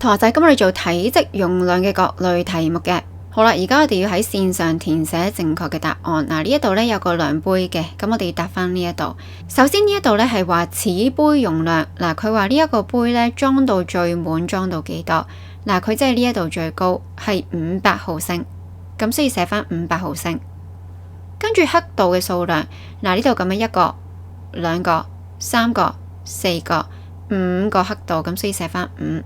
同學仔，咁我哋做體積容量嘅各類題目嘅。好啦，而家我哋要喺線上填寫正確嘅答案。嗱，呢一度呢有個量杯嘅，咁我哋要答翻呢一度。首先呢一度呢係話此杯容量，嗱，佢話呢一個杯呢裝到最滿裝到幾多？嗱，佢即係呢一度最高係500毫升，咁所以寫翻500毫升。跟住刻度嘅數量，嗱，呢度咁樣1個、2個、3個、4個、5個刻度，咁所以寫翻5。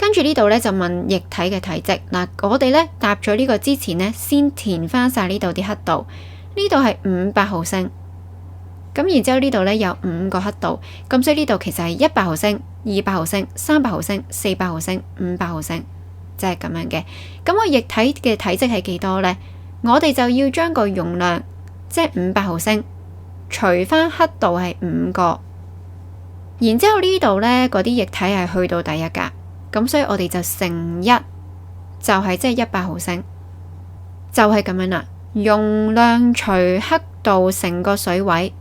跟住呢度呢，就問液體嘅體積。嗱，我哋呢答咗呢個之前呢，先填翻晒呢度啲刻度。呢度係500毫升，咁然之後呢度呢有5個刻度，咁所以呢度其實係100毫升、200毫升、300毫升、400毫升、500毫升，即係咁樣嘅。咁個液體嘅體積係幾多呢？我哋就要將個容量，即係500毫升，除翻刻度係5個，然之後呢度呢，嗰啲液體係去到第一格。咁所以我哋就乘1，就係即係100毫升，就係咁樣啦。容量除刻度乘個水位，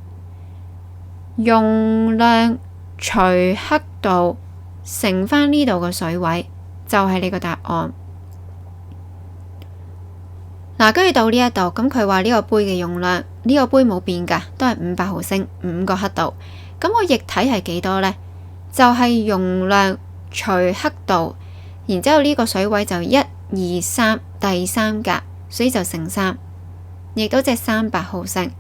容量除刻度乘翻呢度個水位，就係你個答案。嗱，跟住到呢一度，咁佢話呢個杯嘅容量，呢個杯冇變噶，都係500毫升，5個刻度。咁個液體係幾多呢？就係容量除刻度，然之後呢個水位就1、2、3，第3格，所以就乘3，亦都即係300毫升。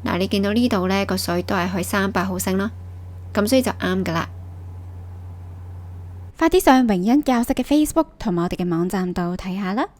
嗱，你見到呢度呢個水都係去300毫升咯，咁所以就啱噶啦。快啲上榮恩教室嘅 Facebook 同埋我哋嘅網站度睇下啦。